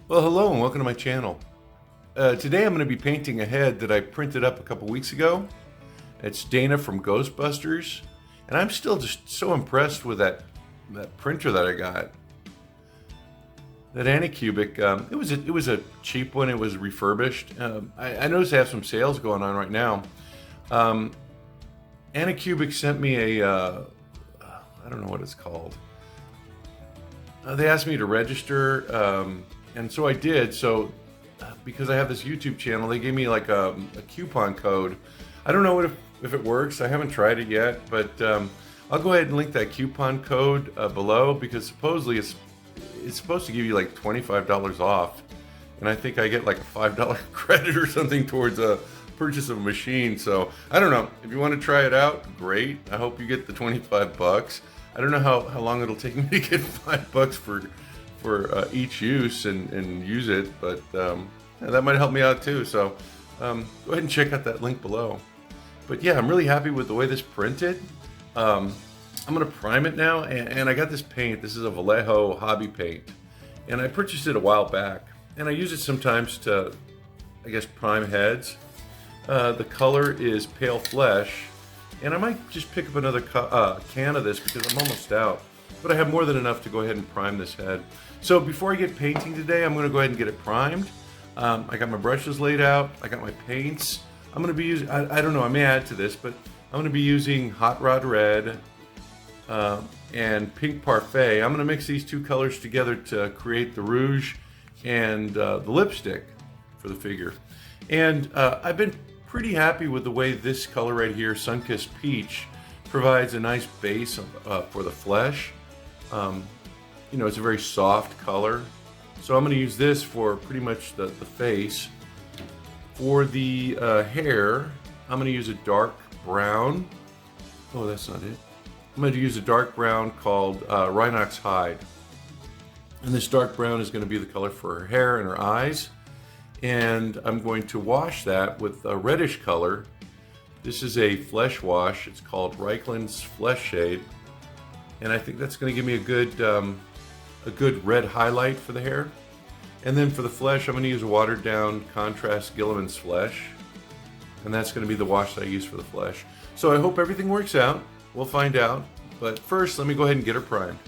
Well, hello and welcome to my channel. Today I'm going to be painting a head that I printed up a couple weeks ago. It's Dana from Ghostbusters, and I'm still just so impressed with that printer that I got. That Anycubic, it was a cheap one. It was refurbished. I noticed they have some sales going on right now. Anycubic sent me I don't know what it's called. They asked me to register. And so I did. So because I have this YouTube channel, they gave me like a coupon code. I don't know if it works. I haven't tried it yet, but I'll go ahead and link that coupon code below, because supposedly it's supposed to give you like $25 off. And I think I get like a $5 credit or something towards a purchase of a machine. So I don't know. If you want to try it out, great. I hope you get the 25 bucks. I don't know how long it'll take me to get $5 for each use and use it, but yeah, that might help me out too. So go ahead and check out that link below. But yeah, I'm really happy with the way this printed. I'm gonna prime it now, and I got this paint. This is a Vallejo hobby paint, and I purchased it a while back, and I use it sometimes to, I guess, prime heads. The color is Pale Flesh, and I might just pick up another can of this because I'm almost out. But I have more than enough to go ahead and prime this head. So before I get painting today, I'm going to go ahead and get it primed. I got my brushes laid out. I got my paints. I'm going to be using, I don't know, I may add to this, but I'm going to be using Hot Rod Red and Pink Parfait. I'm going to mix these two colors together to create the rouge and the lipstick for the figure. And I've been pretty happy with the way this color right here, Sunkissed Peach, provides a nice base for the flesh. You know, it's a very soft color. So I'm going to use this for pretty much the face. For the hair, I'm going to use a dark brown. Oh, that's not it. I'm going to use a dark brown called Rhinox Hide. And this dark brown is going to be the color for her hair and her eyes. And I'm going to wash that with a reddish color. This is a flesh wash. It's called Reichland's Flesh Shade. And I think that's going to give me a good red highlight for the hair. And then for the flesh, I'm going to use a watered down contrast Gilliman's Flesh. And that's going to be the wash that I use for the flesh. So I hope everything works out. We'll find out. But first, let me go ahead and get her primed.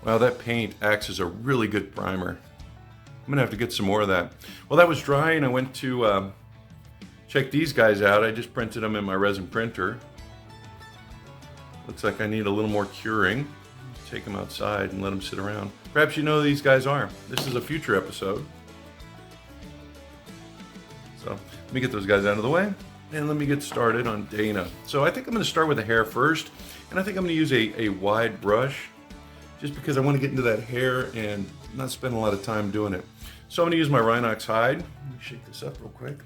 Wow, that paint acts as a really good primer. I'm going to have to get some more of that. Well, that was dry, and I went to check these guys out. I just printed them in my resin printer. Looks like I need a little more curing. Take them outside and let them sit around. Perhaps you know who these guys are. This is a future episode. So let me get those guys out of the way, and let me get started on Dana. So I think I'm going to start with the hair first, and I think I'm going to use a wide brush, just because I want to get into that hair and not spend a lot of time doing it. So I'm going to use my Rhinox Hide. Let me shake this up real quick.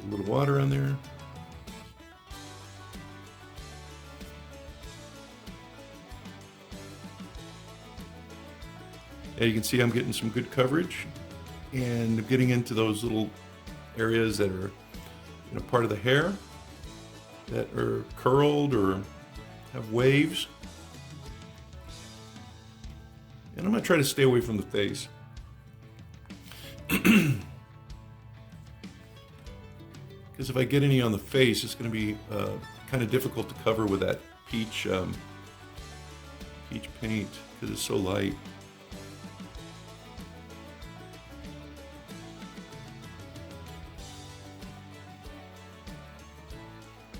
A little water on there. Yeah, you can see I'm getting some good coverage, and getting into those little areas that are, you know, part of the hair that are curled or have waves. And I'm going to try to stay away from the face. Because if I get any on the face, it's going to be kind of difficult to cover with that peach paint, because it's so light.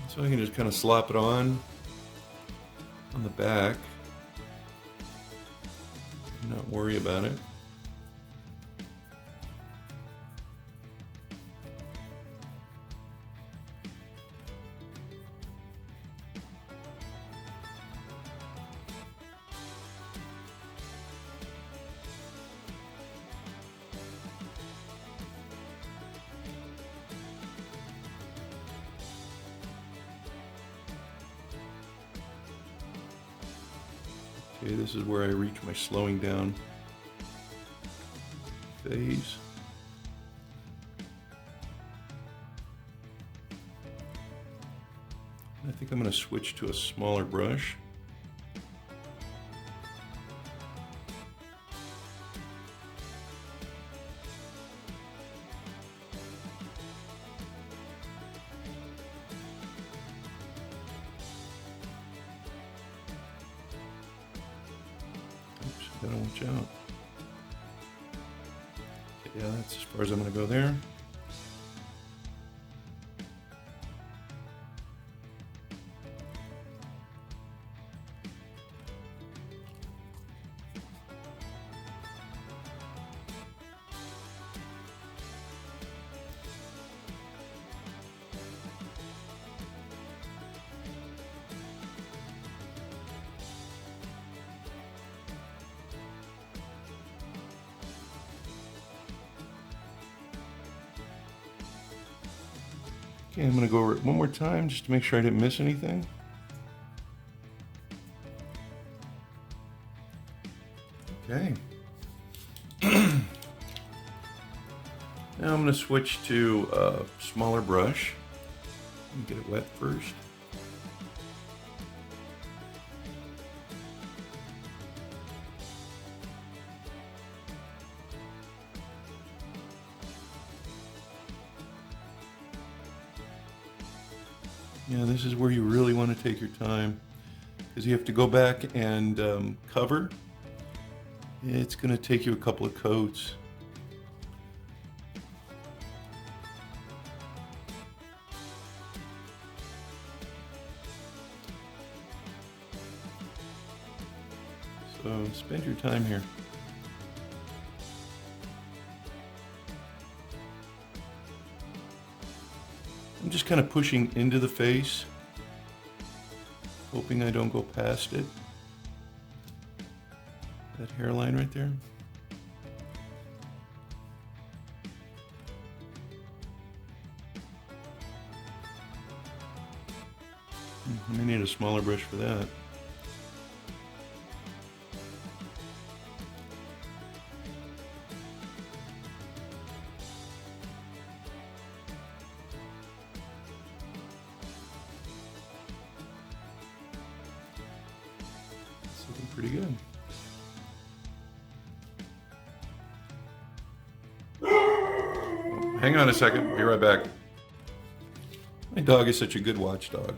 So I can just kind of slop it on the back and not worry about it. Okay, this is where I reach my slowing down phase. I think I'm going to switch to a smaller brush. Oops, gotta watch out. Yeah, that's as far as I'm going to go there. Okay, I'm going to go over it one more time just to make sure I didn't miss anything. Okay. Now I'm going to switch to a smaller brush. Get it wet first. Yeah, this is where you really want to take your time, because you have to go back and cover. It's going to take you a couple of coats. So spend your time here. I'm just kind of pushing into the face, hoping I don't go past it. That hairline right there. I may need a smaller brush for that. It's looking pretty good. Hang on a second, be right back. My dog is such a good watchdog.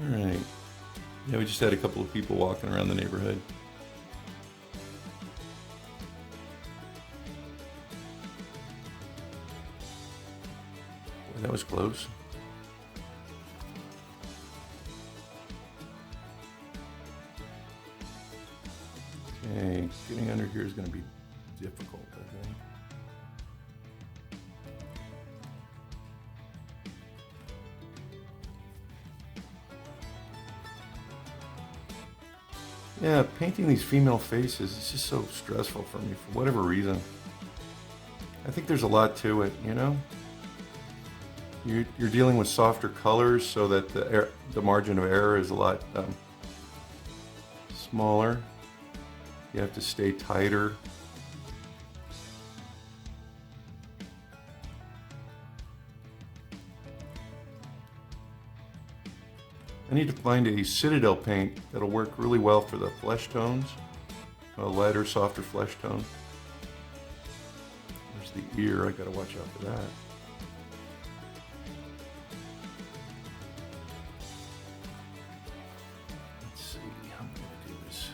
Alright. Yeah, we just had a couple of people walking around the neighborhood. Boy, that was close. Okay, getting under here is going to be difficult, I think. Yeah, painting these female faces is just so stressful for me for whatever reason. I think there's a lot to it, you know? You're dealing with softer colors so that the margin of error is a lot smaller. You have to stay tighter. I need to find a Citadel paint that'll work really well for the flesh tones, a lighter, softer flesh tone. There's the ear, I gotta watch out for that. Let's see, how am I gonna do this?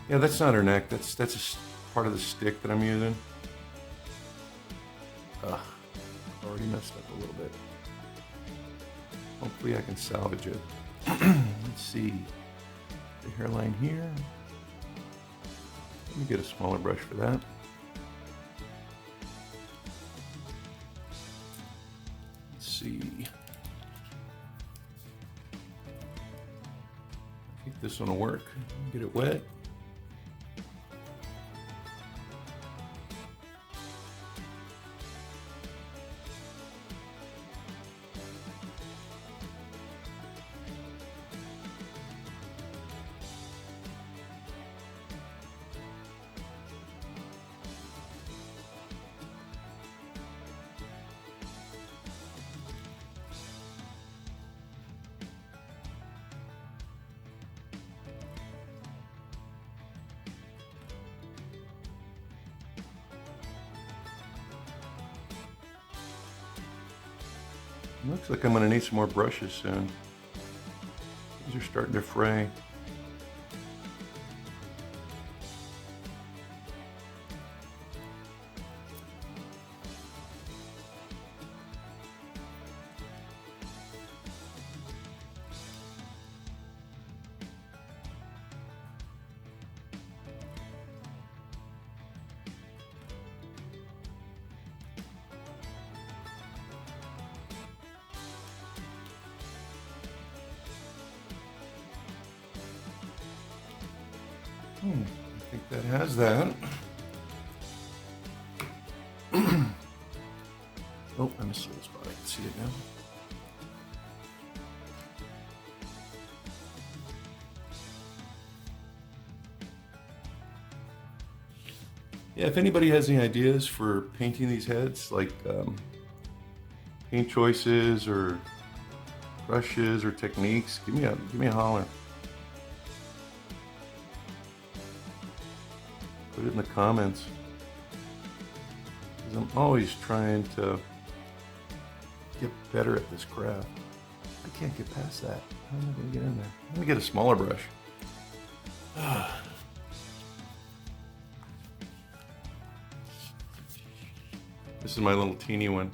Yeah, that's not her neck. That's a part of the stick that I'm using. Ugh, already messed up a little bit. Hopefully I can salvage it. Let's see. The hairline here. Let me get a smaller brush for that. Let's see. I think this one will work. Get it wet. Looks like I'm going to need some more brushes soon. These are starting to fray. I think that has that. Oh, I missed a little spot. I can see it now. Yeah, if anybody has any ideas for painting these heads, like paint choices or brushes or techniques, give me a holler. Put it in the comments, because I'm always trying to get better at this craft. I can't get past that. How am I going to get in there? I'm going to get a smaller brush. This is my little teeny one.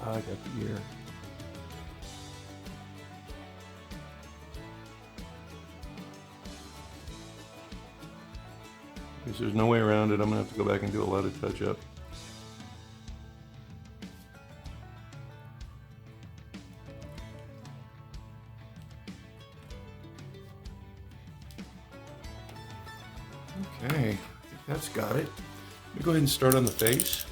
I got the ear. Guess there's no way around it. I'm gonna have to go back and do a lot of touch up. Okay, I think that's got it. Let me go ahead and start on the face.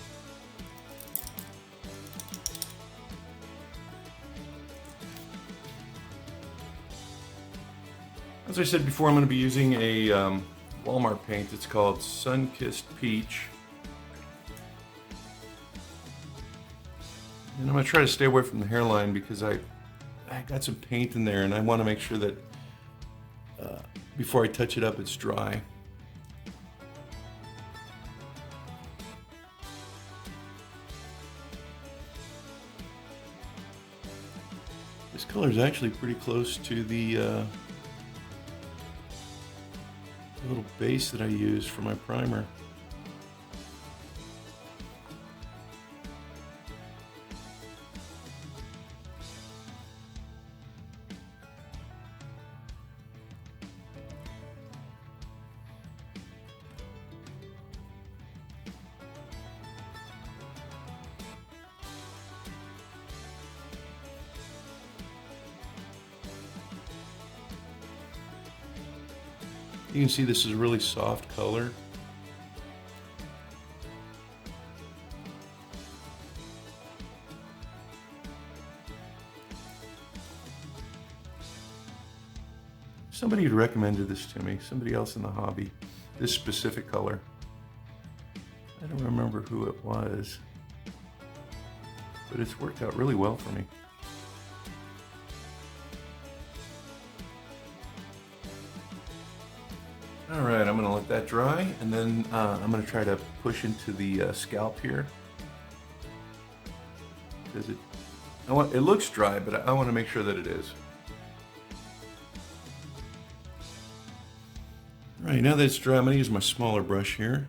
As I said before, I'm going to be using a Walmart paint. It's called Sun-Kissed Peach. And I'm going to try to stay away from the hairline because I got some paint in there and I want to make sure that before I touch it up, it's dry. This color is actually pretty close to the little base that I use for my primer. You can see this is a really soft color. Somebody had recommended this to me, somebody else in the hobby, this specific color. I don't remember who it was, but it's worked out really well for me. All right, I'm gonna let that dry, and then I'm gonna try to push into the scalp here, because it looks dry, but I want to make sure that it is. All right, now that it's dry, I'm gonna use my smaller brush here,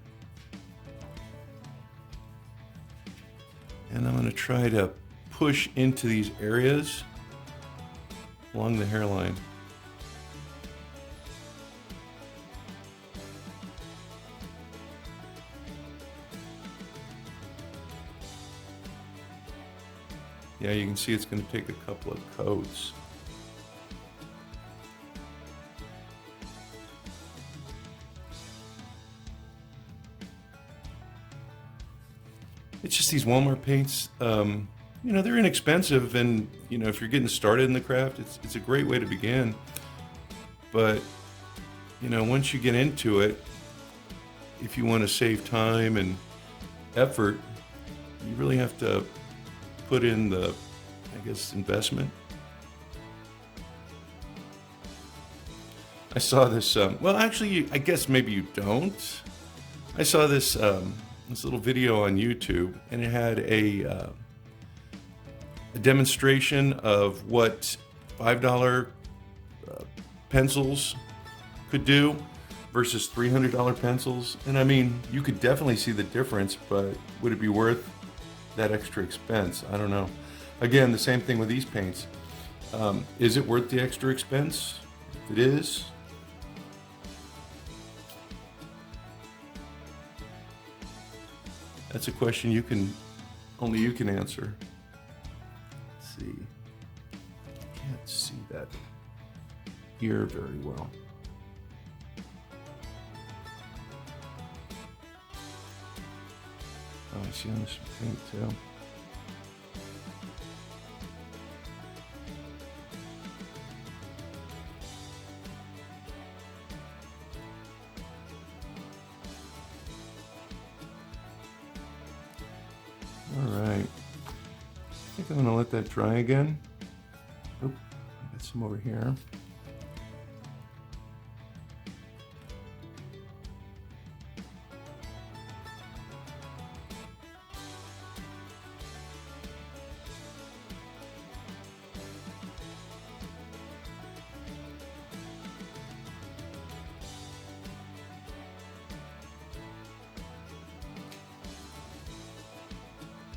and I'm gonna try to push into these areas along the hairline. Yeah, you can see it's going to take a couple of coats. It's just these Walmart paints, you know, they're inexpensive, and you know, if you're getting started in the craft, it's a great way to begin. But you know, once you get into it, if you want to save time and effort, you really have to put in the, I guess, investment. I saw this, well, actually, I guess maybe you don't. I saw this, this little video on YouTube, and it had a demonstration of what $5 pencils could do versus $300 pencils. And I mean, you could definitely see the difference, but would it be worth that extra expense? I don't know. Again, the same thing with these paints. Is it worth the extra expense? If it is, that's a question only you can answer. Let's see. Can't see that here very well. Oh, I see on this paint too. All right. I think I'm gonna let that dry again. Oop, I got some over here.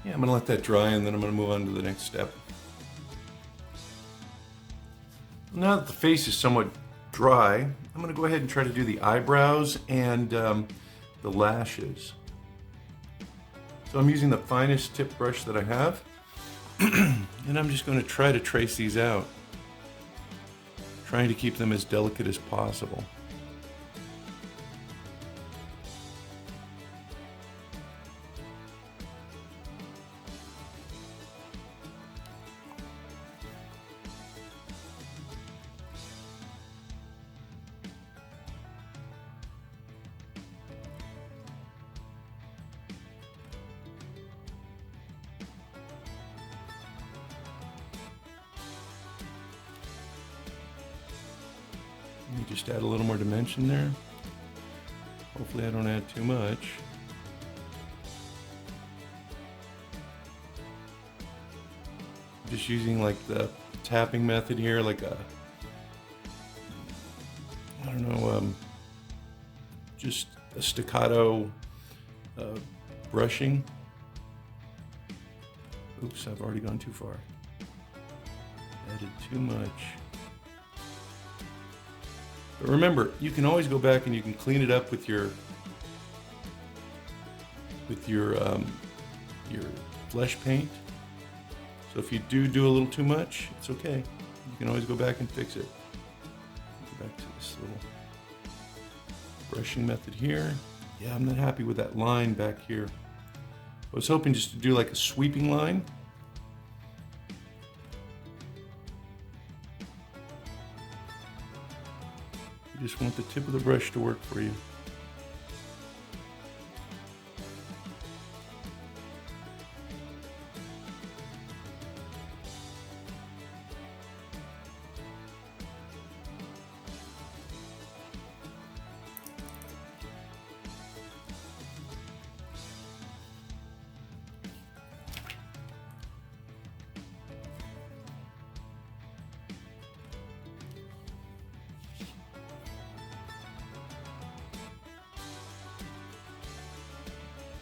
Yeah, I'm gonna let that dry and then I'm gonna move on to the next step. Now that the face is somewhat dry, I'm gonna go ahead and try to do the eyebrows and the lashes. So I'm using the finest tip brush that I have, and I'm just gonna try to trace these out, trying to keep them as delicate as possible. Let me just add a little more dimension there. Hopefully I don't add too much. I'm just using like the tapping method here, like a, I don't know, just a staccato brushing. Oops, I've already gone too far. Added too much. But remember, you can always go back and you can clean it up with your flesh paint. So if you do a little too much, it's okay. You can always go back and fix it. Go back to this little brushing method here. Yeah, I'm not happy with that line back here. I was hoping just to do like a sweeping line. You just want the tip of the brush to work for you.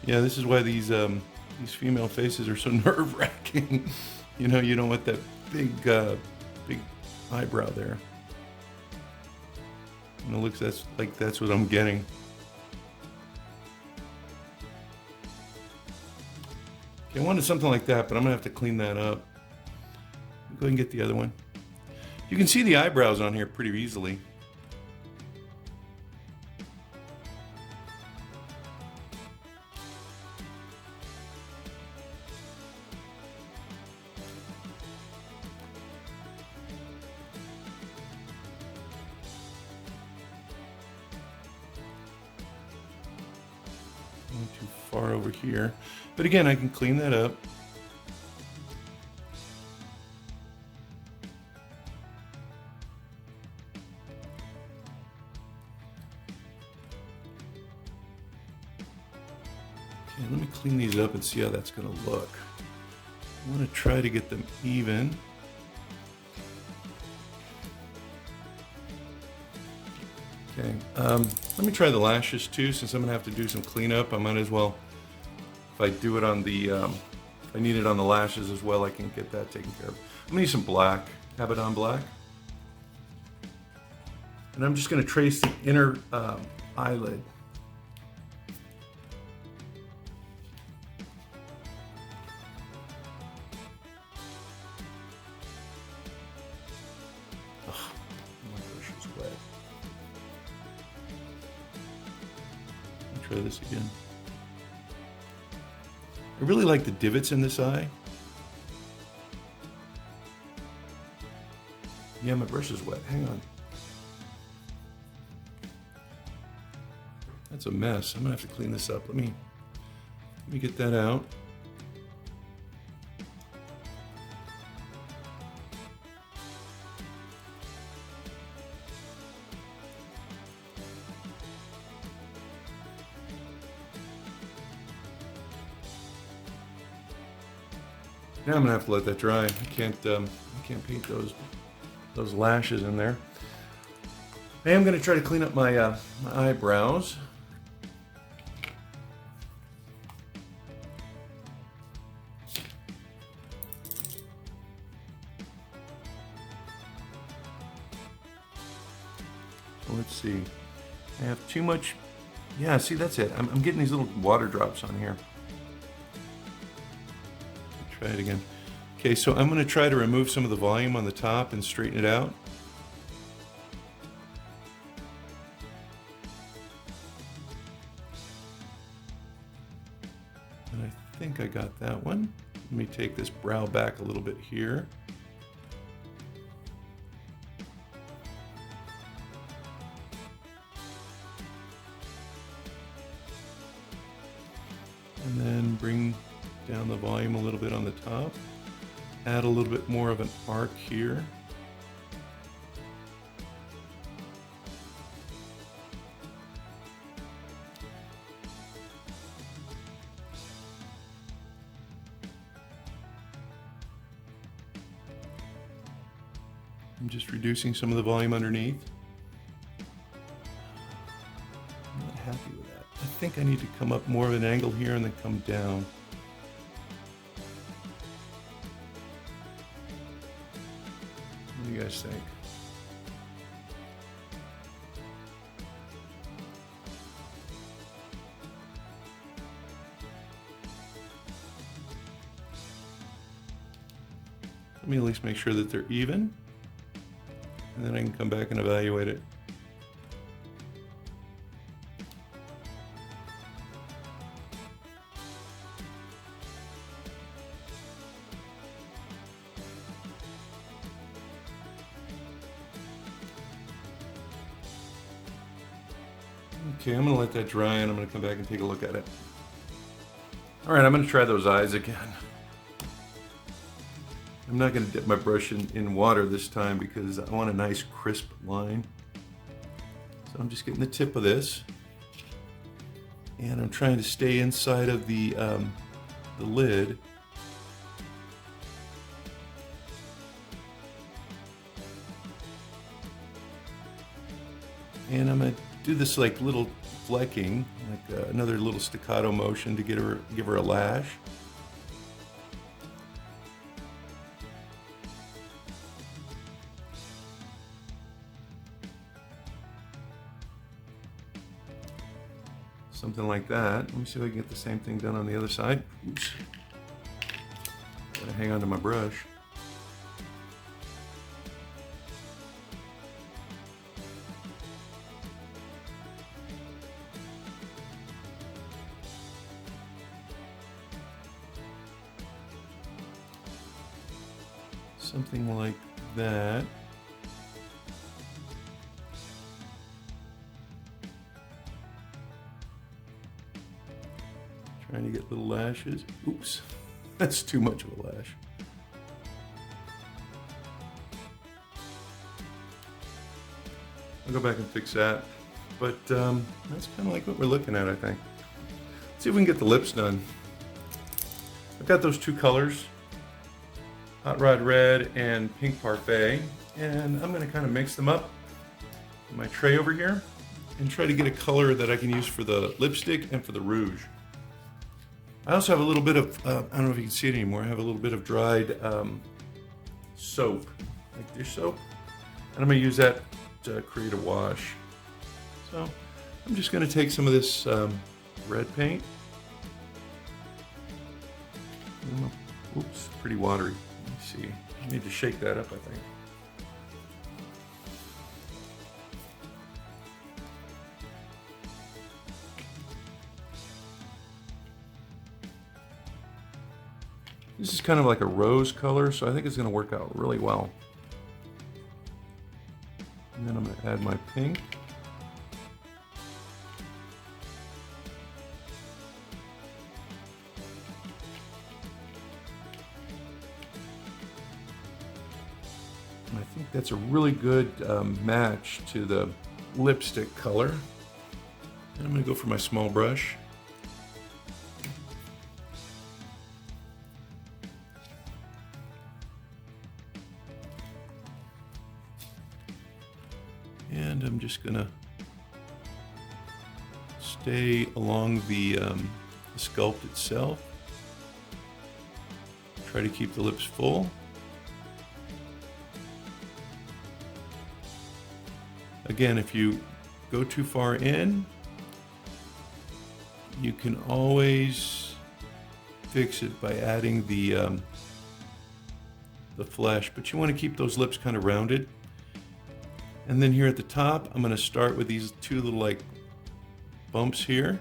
Yeah, this is why these female faces are so nerve-wracking. You know, you don't want that big eyebrow there. And it looks that's what I'm getting. Okay, I wanted something like that, but I'm gonna have to clean that up. Go ahead and get the other one. You can see the eyebrows on here pretty easily. Too far over here, but again, I can clean that up. clean these up and see how that's going to look. I want to try to get them even. Okay, let me try the lashes too, since I'm going to have to do some cleanup. I might as well, if I do it on the, if I need it on the lashes as well, I can get that taken care of. I'm going to use some black, Abaddon black. And I'm just going to trace the inner eyelid. Oh, my brush is wet. Let me try this again. I really like the divots in this eye. Yeah, my brush is wet. Hang on. That's a mess. I'm gonna have to clean this up. Let me get that out. Now I'm gonna have to let that dry. I can't paint those lashes in there. I am gonna try to clean up my eyebrows. So let's see. I have too much. Yeah, see, that's it. I'm getting these little water drops on here. Try it again. Okay, so I'm going to try to remove some of the volume on the top and straighten it out. And I think I got that one. Let me take this brow back a little bit here. And then bring down the volume a little bit on the top. Add a little bit more of an arc here. I'm just reducing some of the volume underneath. I'm not happy with that. I think I need to come up more of an angle here and then come down. What do you guys think? Let me at least make sure that they're even, and then I can come back and evaluate it. Okay, I'm going to let that dry and I'm going to come back and take a look at it. All right, I'm going to try those eyes again. I'm not going to dip my brush in water this time because I want a nice crisp line. So I'm just getting the tip of this. And I'm trying to stay inside of the lid. And I'm going to do this like little flecking, like another little staccato motion to give her a lash. Something like that. Let me see if I can get the same thing done on the other side. Oops. Gotta hang on to my brush. Something like that. Trying to get little lashes. Oops, that's too much of a lash. I'll go back and fix that. But that's kind of like what we're looking at, I think. Let's see if we can get the lips done. I've got those two colors, Hot Rod Red and Pink Parfait, and I'm going to kind of mix them up in my tray over here and try to get a color that I can use for the lipstick and for the rouge. I also have a little bit of, I don't know if you can see it anymore, I have a little bit of dried soap, like dish soap, and I'm going to use that to create a wash. So I'm just going to take some of this red paint. Oops, pretty watery. Let me see. I need to shake that up, I think. This is kind of like a rose color, so I think it's going to work out really well. And then I'm going to add my pink. And I think that's a really good match to the lipstick color. And I'm going to go for my small brush. And I'm just gonna stay along the sculpt itself. Try to keep the lips full. Again, if you go too far in, you can always fix it by adding the flesh, but you want to keep those lips kind of rounded. And then here at the top, I'm going to start with these two little like bumps here.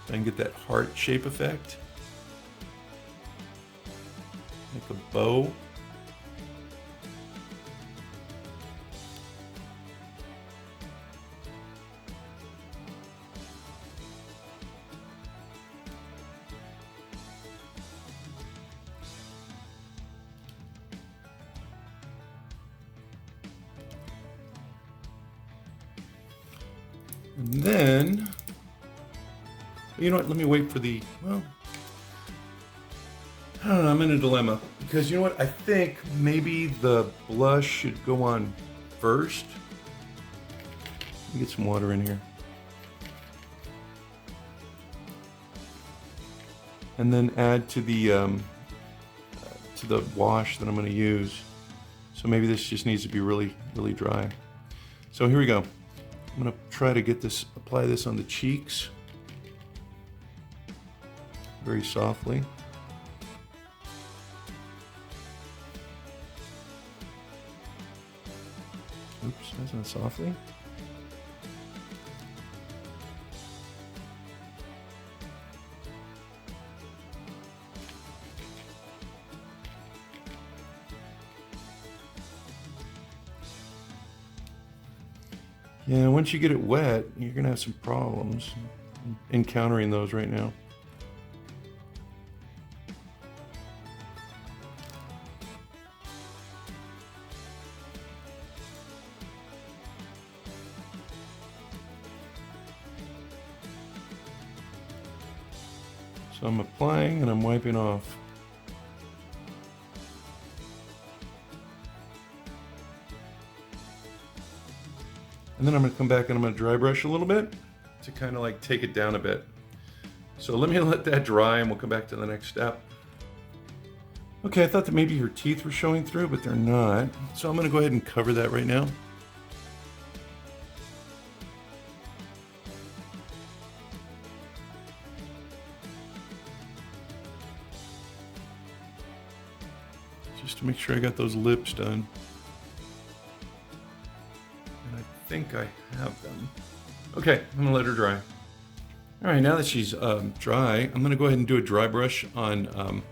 So I can get that heart shape effect. Like a bow. And then, you know what, let me wait for the, well, I don't know, I'm in a dilemma. Because you know what, I think maybe the blush should go on first. Let me get some water in here. And then add to the wash that I'm going to use. So maybe this just needs to be really, really dry. So here we go. I'm going to try to get this, apply this on the cheeks very softly. Oops, that's not softly. Yeah, once you get it wet, you're going to have some problems encountering those right now. So I'm applying and I'm wiping off. And then I'm going to come back and I'm going to dry brush a little bit to kind of like take it down a bit. So let me let that dry and we'll come back to the next step. Okay, I thought that maybe her teeth were showing through, but they're not. So I'm going to go ahead and cover that right now. Just to make sure I got those lips done. And I think I have them. Okay, I'm gonna let her dry. All right, now that she's dry, I'm gonna go ahead and do a dry brush on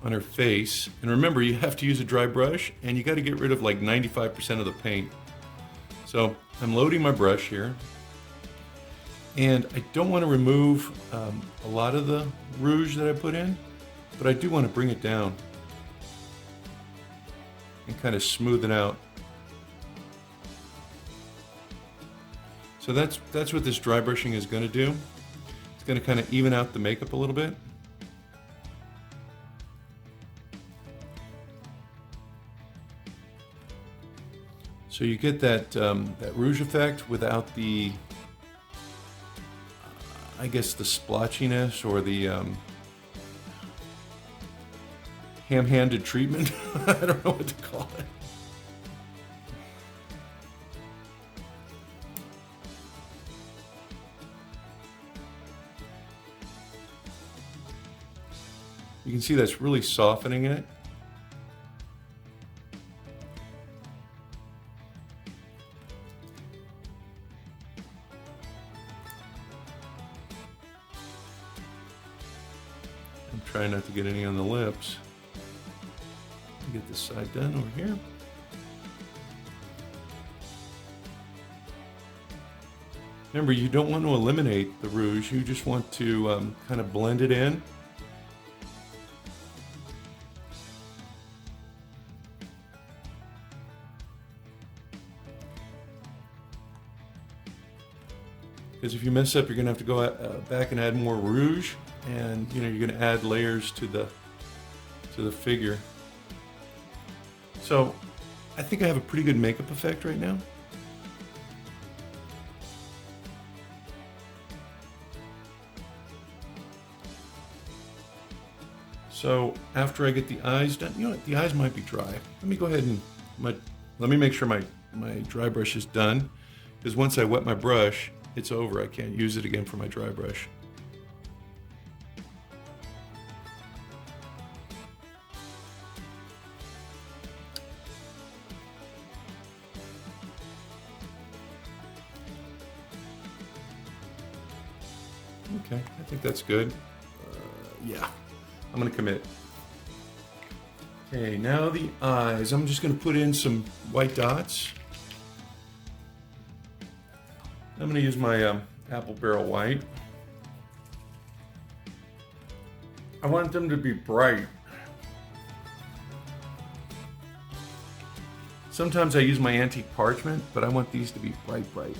her face. And remember, you have to use a dry brush and you gotta get rid of like 95% of the paint. So I'm loading my brush here. And I don't wanna remove a lot of the rouge that I put in, but I do wanna bring it down and kind of smooth it out. So that's what this dry brushing is going to do. It's going to kind of even out the makeup a little bit. So you get that that rouge effect without the, I guess, the splotchiness or the ham-handed treatment. I don't know what to call it. You can see that's really softening it. I'm trying not to get any on the lips. Get this side done over here. Remember, you don't want to eliminate the rouge. You just want to kind of blend it in. Because if you mess up, you're going to have to go back and add more rouge, and you're going to add layers to the figure. So I think I have a pretty good makeup effect right now. So after I get the eyes done, you know what, the eyes might be dry. Let me go ahead and let me make sure my dry brush is done, because once I wet my brush, it's over. I can't use it again for my dry brush. Okay, I think that's good. Yeah, I'm gonna commit. Okay, now the eyes. I'm just gonna put in some white dots. I'm going to use my apple barrel white. I want them to be bright. Sometimes I use my antique parchment, but I want these to be bright.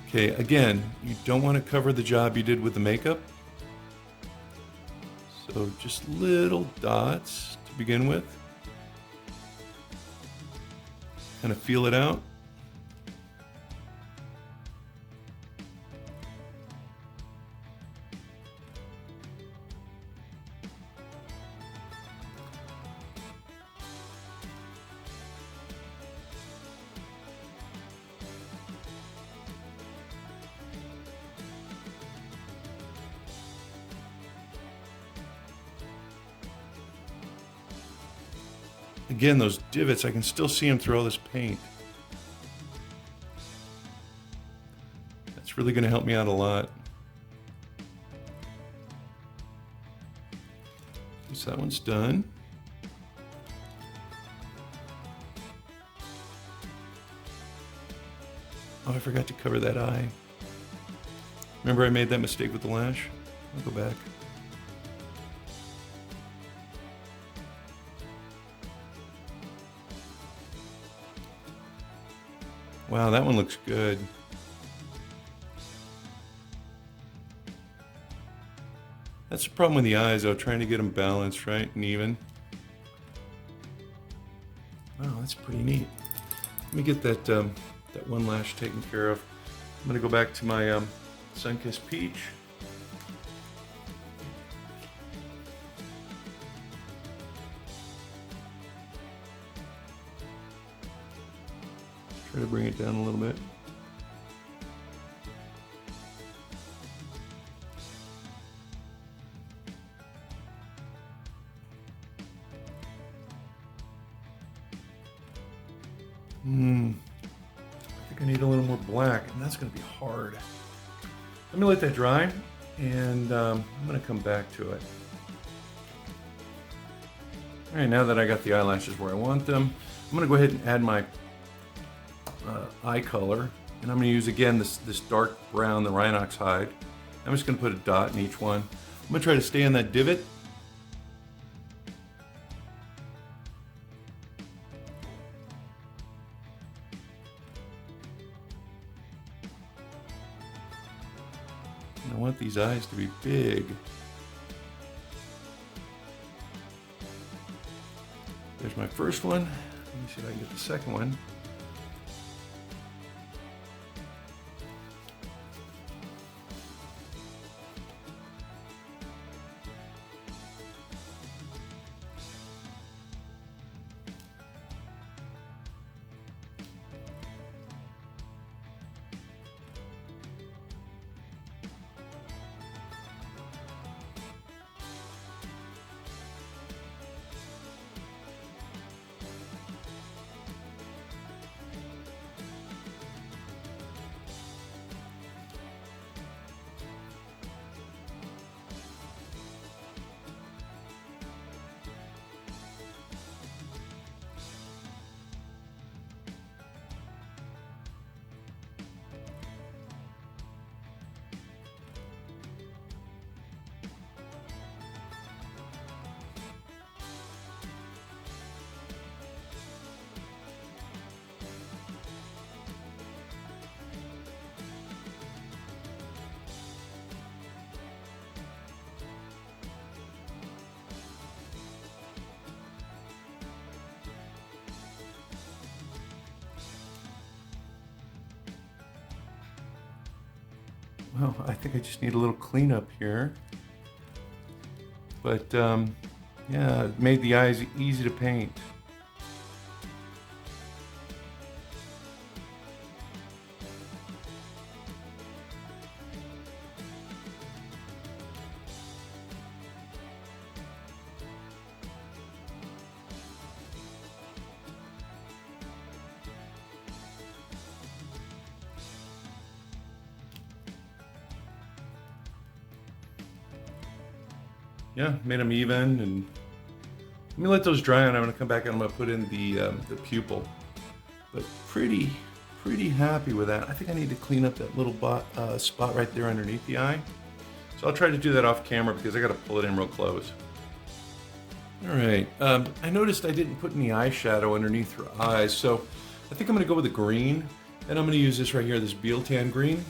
Okay, again, you don't want to cover the job you did with the makeup. So just little dots to begin with. Kind of feel it out. Again, those divots, I can still see them through all this paint. That's really going to help me out a lot. So that one's done. Oh, I forgot to cover that eye. Remember I made that mistake with the lash? I'll go back. Wow, that one looks good. That's the problem with the eyes, though, trying to get them balanced, right, and even. Wow, that's pretty neat. Let me get that that one lash taken care of. I'm gonna go back to my Sunkissed Peach. Try to bring it down a little bit. I think I need a little more black, and that's going to be hard. Let me let that dry, and I'm going to come back to it. All right, now that I got the eyelashes where I want them, I'm going to go ahead and add my eye color, and I'm going to use again this dark brown, the Rhinox hide. I'm just going to put a dot in each one. I'm going to try to stay in that divot. And I want these eyes to be big. There's my first one. Let me see if I can get the second one. Well, I think I just need a little cleanup here. But yeah, it made the eyes easy to paint. Yeah, made them even, and let me let those dry, and I'm gonna come back and I'm gonna put in the pupil. But pretty happy with that. I think I need to clean up that little spot right there underneath the eye. So I'll try to do that off camera because I gotta pull it in real close. All right, I noticed I didn't put any eyeshadow underneath her eyes, so I think I'm gonna go with a green, and I'm gonna use this right here, this Bealtan green.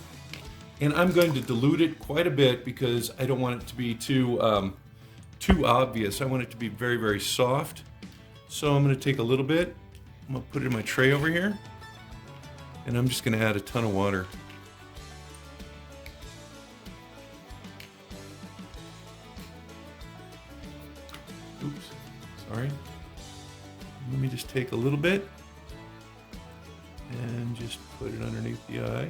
And I'm going to dilute it quite a bit because I don't want it to be too obvious. I want it to be very soft. So I'm going to take a little bit, I'm going to put it in my tray over here, and I'm just going to add a ton of water. Oops, sorry. Let me just take a little bit and just put it underneath the eye.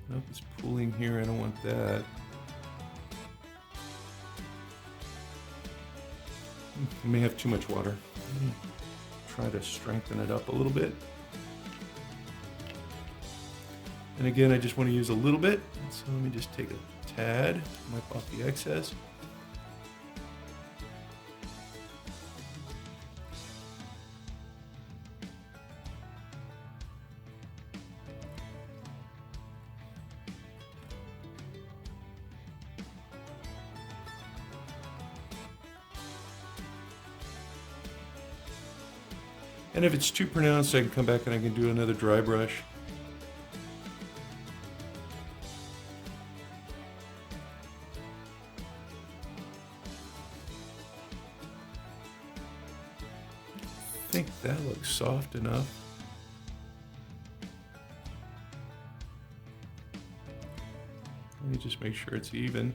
Nope, it's pooling here, I don't want that. I may have too much water. Let me try to strengthen it up a little bit. And again, I just want to use a little bit. So let me just take a tad, wipe off the excess. And if it's too pronounced, I can come back and I can do another dry brush. I think that looks soft enough. Let me just make sure it's even.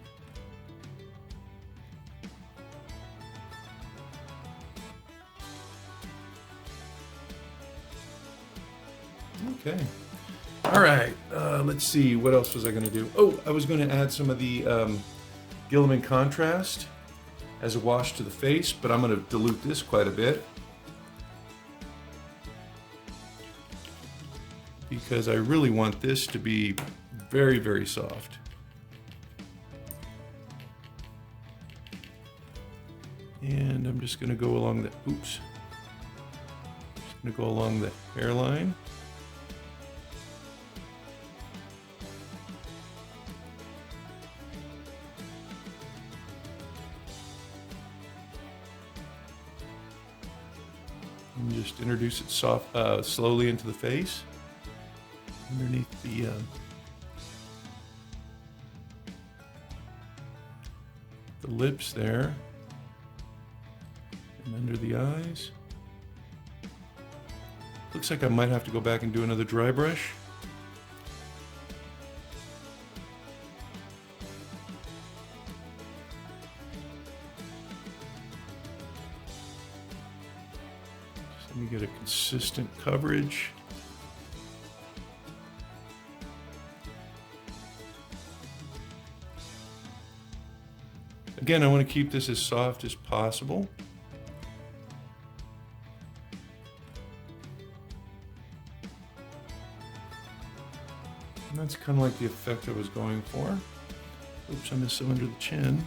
Okay. All right. Let's see. What else was I going to do? Oh, I was going to add some of the Gilliman contrast as a wash to the face, but I'm going to dilute this quite a bit because I really want this to be very soft. And I'm just going to go along the, oops. Just going to go along the hairline. And just introduce it slowly into the face, underneath the lips there, and under the eyes. Looks like I might have to go back and do another dry brush. Just let me get a consistent coverage. Again, I want to keep this as soft as possible. And that's kind of like the effect I was going for. Oops, I missed some under the chin.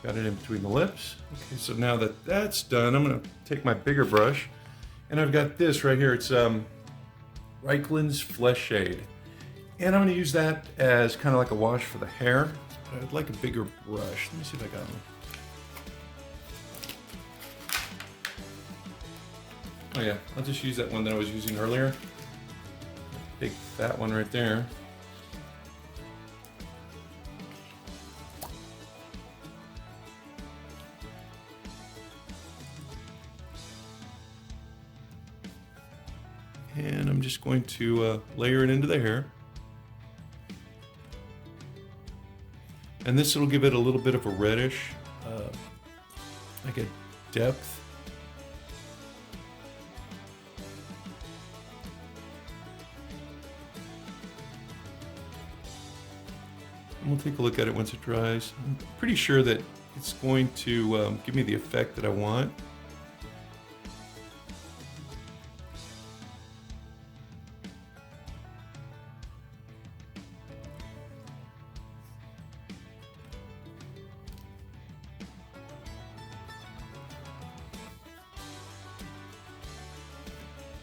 Got it in between the lips. Okay, so now that that's done, I'm gonna take my bigger brush, and I've got this right here. It's Reikland's Flesh Shade. And I'm gonna use that as kind of like a wash for the hair. But I'd like a bigger brush. Let me see if I got one. Oh yeah, I'll just use that one that I was using earlier. Big fat one right there. And I'm just going to layer it into the hair. And this will give it a little bit of a reddish, like a depth. And we'll take a look at it once it dries. I'm pretty sure that it's going to give me the effect that I want.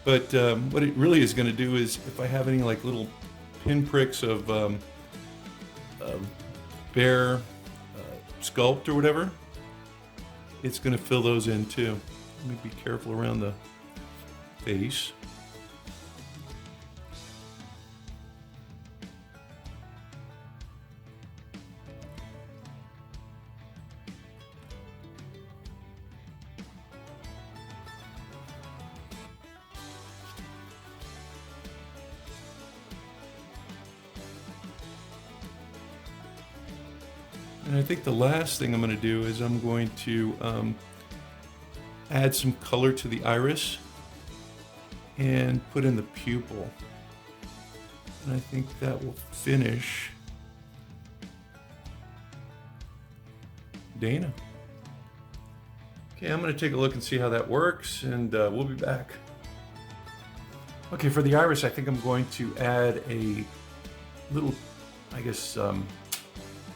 But what it really is going to do is, if I have any like little pinpricks of bare sculpt or whatever, it's going to fill those in too. Let me be careful around the face. And I think the last thing I'm going to do is I'm going to add some color to the iris and put in the pupil. And I think that will finish Dana. Okay, I'm going to take a look and see how that works, and we'll be back. Okay, for the iris, I think I'm going to add a little, I guess,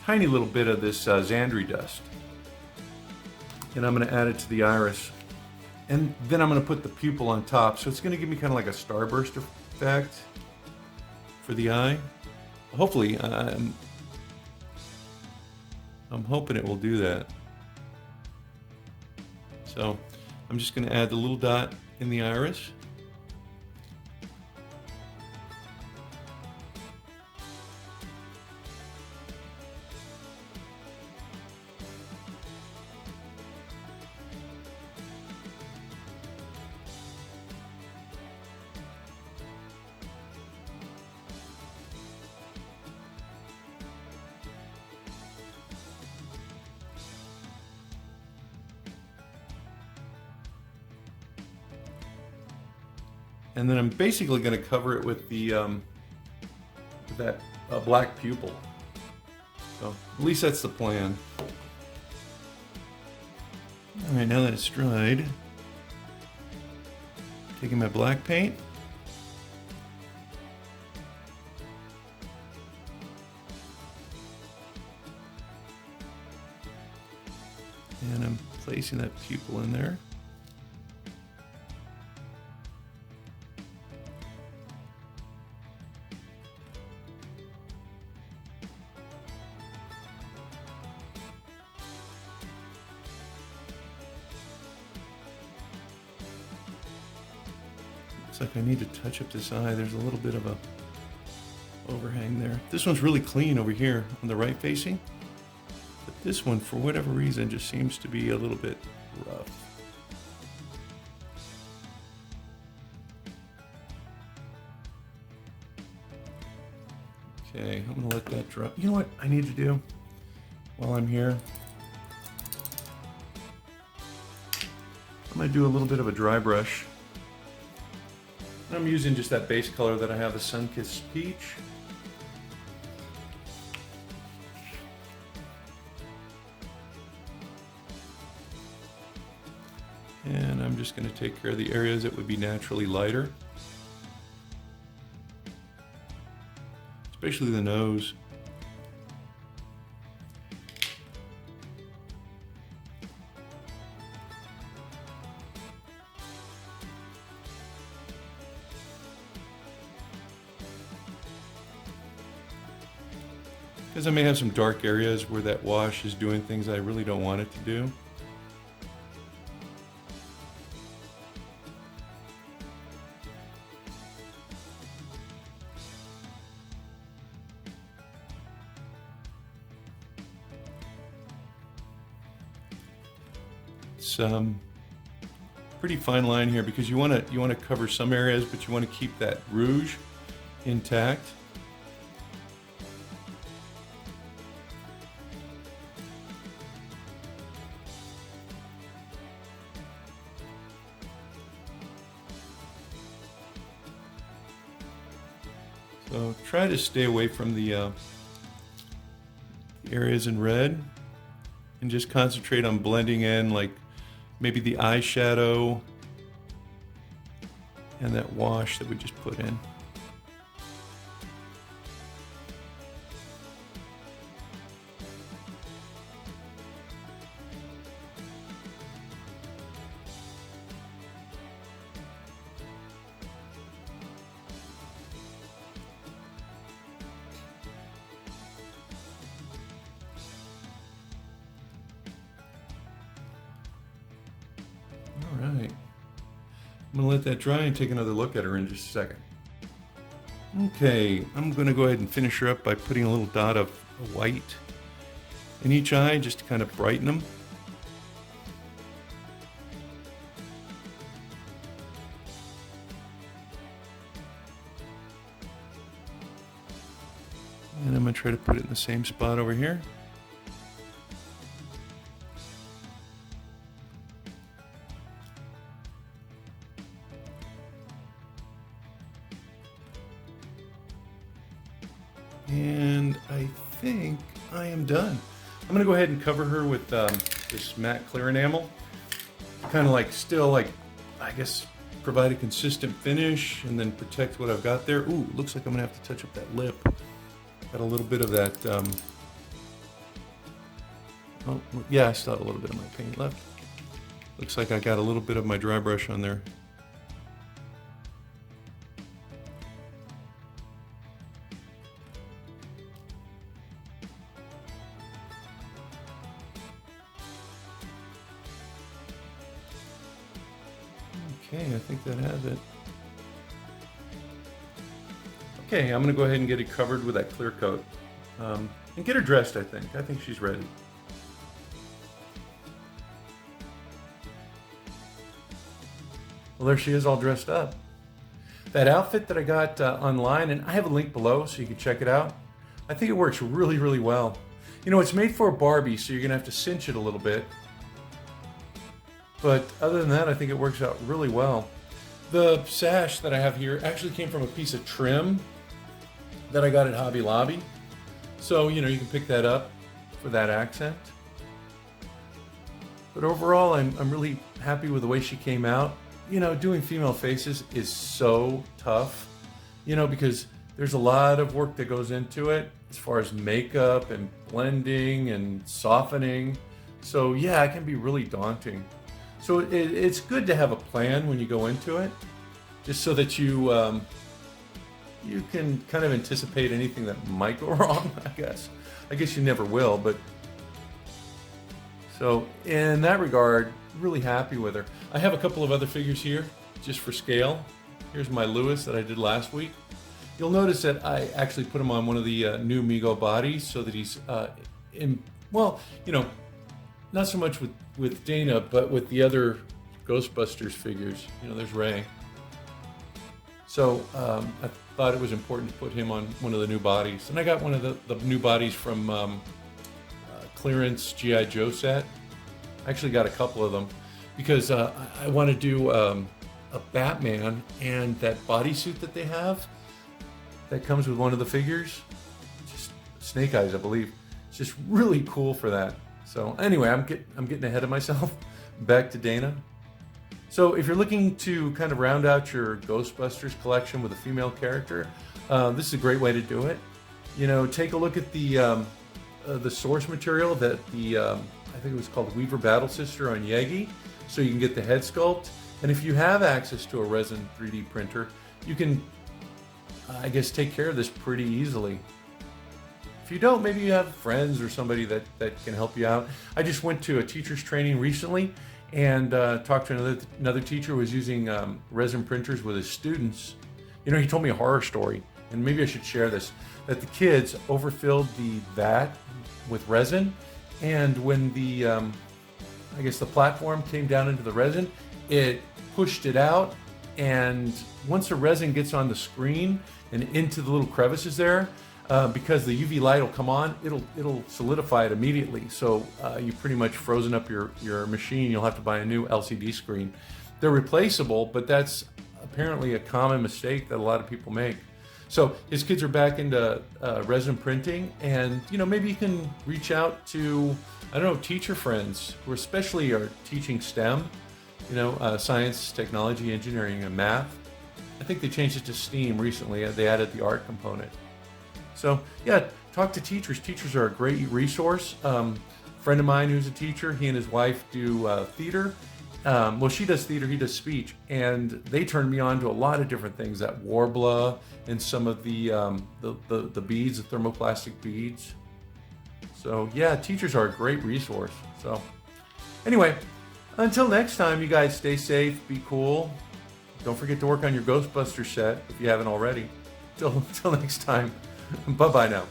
tiny little bit of this Xandri dust. And I'm going to add it to the iris. And then I'm going to put the pupil on top. So it's going to give me kind of like a starburst effect for the eye. Hopefully, I'm hoping it will do that. So I'm just going to add the little dot in the iris. And then I'm basically going to cover it with the with that black pupil. So at least that's the plan. All right, now that it's dried, taking my black paint. And I'm placing that pupil in there. Looks like I need to touch up this eye. There's a little bit of a overhang there. This one's really clean over here on the right facing. But this one, for whatever reason, just seems to be a little bit rough. Okay, I'm gonna let that dry. You know what I need to do while I'm here? I'm gonna do a little bit of a dry brush. I'm using just that base color that I have, the Sun-Kissed Peach. And I'm just going to take care of the areas that would be naturally lighter. Especially the nose. Because I may have some dark areas where that wash is doing things I really don't want it to do. It's pretty fine line here because you want to cover some areas, but you want to keep that rouge intact. So try to stay away from the areas in red and just concentrate on blending in like maybe the eyeshadow and that wash that we just put in. All right, I'm gonna let that dry and take another look at her in just a second. Okay, I'm gonna go ahead and finish her up by putting a little dot of white in each eye just to kind of brighten them. And I'm gonna try to put it in the same spot over here. And I think I am done. I'm gonna go ahead and cover her with this matte clear enamel. Kind of like still like, I guess, provide a consistent finish and then protect what I've got there. Ooh, looks like I'm gonna have to touch up that lip. Got a little bit of that, oh, yeah, I still have a little bit of my paint left. Looks like I got a little bit of my dry brush on there. Okay, I think that has it. Okay, I'm gonna go ahead and get it covered with that clear coat. And get her dressed, I think. I think she's ready. Well, there she is all dressed up. That outfit that I got online, and I have a link below so you can check it out. I think it works really, really well. You know, it's made for a Barbie, so you're gonna have to cinch it a little bit. But other than that, I think it works out really well. The sash that I have here actually came from a piece of trim that I got at Hobby Lobby. So, you can pick that up for that accent. But overall, I'm really happy with the way she came out. Doing female faces is so tough, because there's a lot of work that goes into it as far as makeup and blending and softening. So yeah, it can be really daunting. So it's good to have a plan when you go into it, just so that you can kind of anticipate anything that might go wrong, I guess. I guess you never will, but so in that regard, really happy with her. I have a couple of other figures here, just for scale. Here's my Lewis that I did last week. You'll notice that I actually put him on one of the new Mego bodies so that he's not so much with Dana, but with the other Ghostbusters figures. There's Ray. So I thought it was important to put him on one of the new bodies. And I got one of the new bodies from clearance G.I. Joe set. I actually got a couple of them because I want to do a Batman and that bodysuit that they have that comes with one of the figures. Just Snake Eyes, I believe. It's just really cool for that. So anyway, I'm getting ahead of myself. Back to Dana. So if you're looking to kind of round out your Ghostbusters collection with a female character, this is a great way to do it. Take a look at the source material that I think it was called Weaver Battle Sister on Yegi, so you can get the head sculpt. And if you have access to a resin 3D printer, you can, I guess, take care of this pretty easily. If you don't, maybe you have friends or somebody that can help you out. I just went to a teacher's training recently and talked to another teacher who was using resin printers with his students. He told me a horror story, and maybe I should share this, that the kids overfilled the vat with resin, and when the, I guess the platform came down into the resin, it pushed it out, and once the resin gets on the screen and into the little crevices there, because the UV light will come on, it'll solidify it immediately. So you've pretty much frozen up your machine. You'll have to buy a new LCD screen. They're replaceable, but that's apparently a common mistake that a lot of people make. So his kids are back into resin printing, and maybe you can reach out to, I don't know, teacher friends who especially are teaching STEM, science, technology, engineering, and math. I think they changed it to STEAM recently. They added the art component. So yeah, talk to teachers. Teachers are a great resource. Friend of mine who's a teacher, he and his wife do theater. Well, she does theater, he does speech, and they turned me on to a lot of different things, that Warbler and some of the beads, the thermoplastic beads. So yeah, teachers are a great resource. So anyway, until next time, you guys stay safe, be cool. Don't forget to work on your Ghostbusters set if you haven't already. Till next time, bye-bye now.